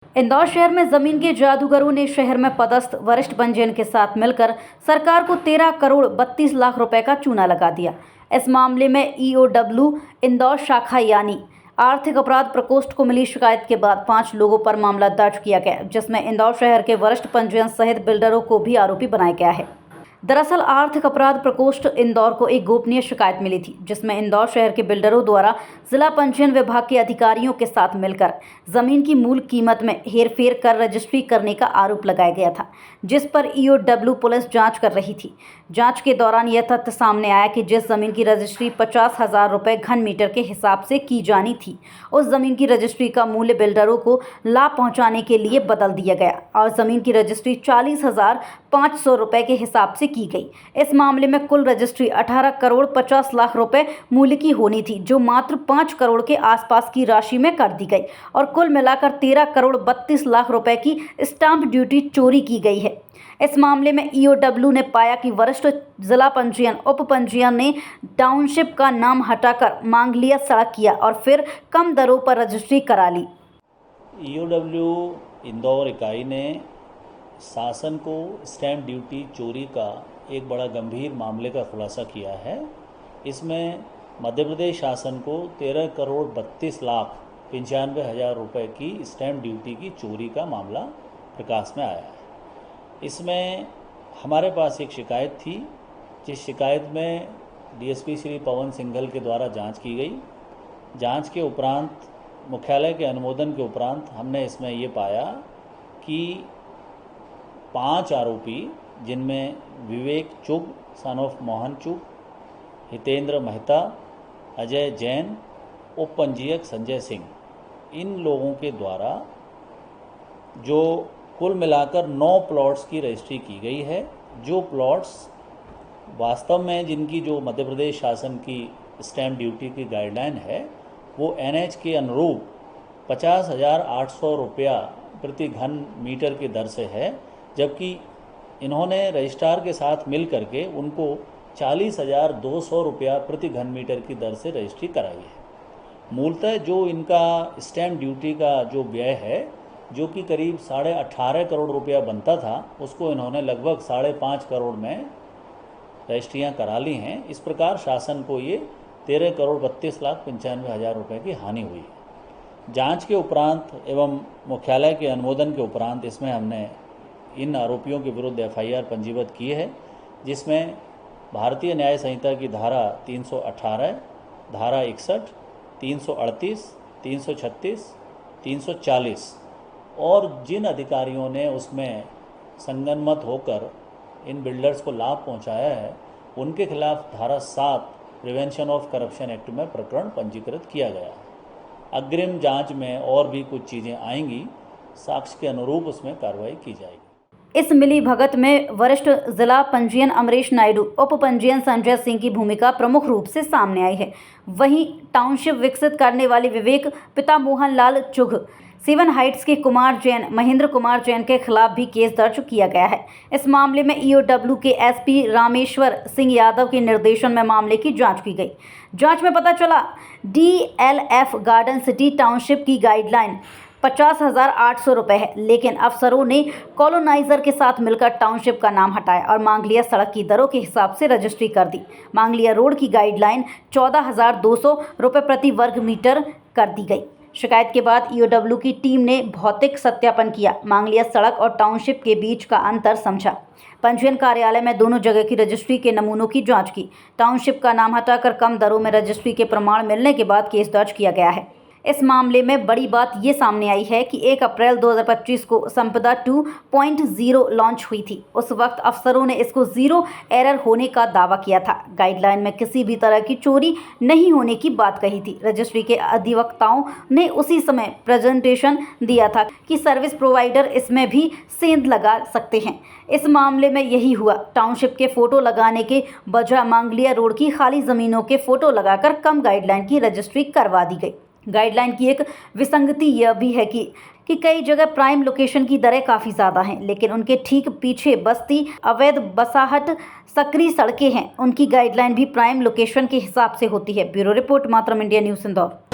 इंदौर शहर में जमीन के जादूगरों ने शहर में पदस्थ वरिष्ठ पंजीयन के साथ मिलकर सरकार को 13 करोड़ 32 लाख रुपए का चूना लगा दिया। इस मामले में ईओडब्ल्यू इंदौर शाखा यानी आर्थिक अपराध प्रकोष्ठ को मिली शिकायत के बाद 5 लोगों पर मामला दर्ज किया गया, जिसमें इंदौर शहर के वरिष्ठ पंजीयन सहित बिल्डरों को भी आरोपी बनाया गया है। दरअसल आर्थिक अपराध प्रकोष्ठ इंदौर को एक गोपनीय शिकायत मिली थी, जिसमें इंदौर शहर के बिल्डरों द्वारा जिला पंजीयन विभाग के अधिकारियों के साथ मिलकर जमीन की मूल कीमत में हेरफेर कर रजिस्ट्री करने का आरोप लगाया गया था, जिस पर ईओडब्ल्यू पुलिस जांच कर रही थी। जांच के दौरान यह तथ्य सामने आया कि जिस जमीन की रजिस्ट्री 50,000 रुपये घन मीटर के हिसाब से की जानी थी, उस जमीन की रजिस्ट्री का मूल्य बिल्डरों को लाभ पहुँचाने के लिए बदल दिया गया और जमीन की रजिस्ट्री 40,500 रुपये के हिसाब से की गई। इस मामले में कुल रजिस्ट्री 18 करोड़ 50 लाख रुपए मूल्य की होनी थी, जो मात्र 5 करोड़ के आसपास की राशि में कर दी गई और कुल मिलाकर 13 करोड़ 32 लाख रुपए की स्टाम्प ड्यूटी चोरी की गई है। इस मामले में ईओडब्ल्यू ने पाया कि वरिष्ठ जिला पंजीयन उप पंजीयन ने टाउनशिप का नाम हटाकर मांगलिया सड़क किया और फिर कम दरों पर रजिस्ट्री करा ली। ईओडब्ल्यू इंदौर इकाई ने शासन को स्टैम्प ड्यूटी चोरी का एक बड़ा गंभीर मामले का खुलासा किया है। इसमें मध्य प्रदेश शासन को 13 करोड़ 32 लाख 95 हज़ार रुपये की स्टैम्प ड्यूटी की चोरी का मामला प्रकाश में आया है। इसमें हमारे पास एक शिकायत थी, जिस शिकायत में डीएसपी श्री पवन सिंघल के द्वारा जांच की गई। जांच के उपरांत मुख्यालय के अनुमोदन के उपरांत हमने इसमें ये पाया कि 5 आरोपी, जिनमें विवेक चुग सन ऑफ मोहन चुग, हितेंद्र मेहता, अजय जैन, उप पंजीयक संजय सिंह, इन लोगों के द्वारा जो कुल मिलाकर 9 प्लॉट्स की रजिस्ट्री की गई है, जो प्लॉट्स वास्तव में जिनकी जो मध्य प्रदेश शासन की स्टैम्प ड्यूटी की गाइडलाइन है वो एनएच के अनुरूप 50,800 रुपया प्रति घन मीटर की दर से है, जबकि इन्होंने रजिस्ट्रार के साथ मिल करके उनको 40,200 रुपया प्रति घन मीटर की दर से रजिस्ट्री कराई है। मूलतः जो इनका स्टैम्प ड्यूटी का जो व्यय है, जो कि करीब 18.5 करोड़ रुपया बनता था, उसको इन्होंने लगभग 5.5 करोड़ में रजिस्ट्रियाँ करा ली हैं। इस प्रकार शासन को ये 13 करोड़ 32 लाख 95 हज़ार रुपये की हानि हुई है। जांच के उपरांत एवं मुख्यालय के अनुमोदन के उपरांत इसमें हमने इन आरोपियों के विरुद्ध एफआईआर पंजीबद्ध की है, जिसमें भारतीय न्याय संहिता की धारा 318, धारा 61, 338, 336, 340 और जिन अधिकारियों ने उसमें संगनमत होकर इन बिल्डर्स को लाभ पहुंचाया है, उनके खिलाफ धारा 7 प्रिवेंशन ऑफ करप्शन एक्ट में प्रकरण पंजीकृत किया गया है। अग्रिम जांच में और भी कुछ चीज़ें आएंगी, साक्ष्य के अनुरूप उसमें कार्रवाई की जाएगी। इस मिली भगत में वरिष्ठ जिला पंजीयन अमरीश नायडू, उप पंजीयन संजय सिंह की भूमिका प्रमुख रूप से सामने आई है। वहीं टाउनशिप विकसित करने वाले विवेक पिता मोहन लाल चुघ, 7 हाइट्स के कुमार जैन, महेंद्र कुमार जैन के खिलाफ भी केस दर्ज किया गया है। इस मामले में ईओडब्ल्यू के एसपी रामेश्वर सिंह यादव के निर्देशन में मामले की जांच की गई। जांच में पता चला डीएलएफ गार्डन सिटी टाउनशिप की गाइडलाइन 50,800 रुपये है, लेकिन अफसरों ने कॉलोनाइजर के साथ मिलकर टाउनशिप का नाम हटाया और मांगलिया सड़क की दरों के हिसाब से रजिस्ट्री कर दी। मांगलिया रोड की गाइडलाइन 14,200 रुपये प्रति वर्ग मीटर कर दी गई। शिकायत के बाद ईओडब्ल्यू की टीम ने भौतिक सत्यापन किया, मांगलिया सड़क और टाउनशिप के बीच का अंतर समझा। पंजीयन कार्यालय में दोनों जगह की रजिस्ट्री के नमूनों की जांच की। टाउनशिप का नाम हटाकर कम दरों में रजिस्ट्री के प्रमाण मिलने के बाद केस दर्ज किया गया है। इस मामले में बड़ी बात ये सामने आई है कि 1 अप्रैल 2025 को संपदा 2.0 लॉन्च हुई थी। उस वक्त अफसरों ने इसको 0 एरर होने का दावा किया था। गाइडलाइन में किसी भी तरह की चोरी नहीं होने की बात कही थी। रजिस्ट्री के अधिवक्ताओं ने उसी समय प्रेजेंटेशन दिया था कि सर्विस प्रोवाइडर इसमें भी सेंध लगा सकते हैं। इस मामले में यही हुआ। टाउनशिप के फोटो लगाने के बजाय मांगलिया रोड की खाली ज़मीनों के फोटो लगाकर कम गाइडलाइन की रजिस्ट्री करवा दी गई। गाइडलाइन की एक विसंगति यह भी है कि कई जगह प्राइम लोकेशन की दरें काफ़ी ज़्यादा हैं, लेकिन उनके ठीक पीछे बस्ती, अवैध बसाहट, सकरी सड़कें हैं। उनकी गाइडलाइन भी प्राइम लोकेशन के हिसाब से होती है। ब्यूरो रिपोर्ट, मातरम इंडिया न्यूज़, इंदौर।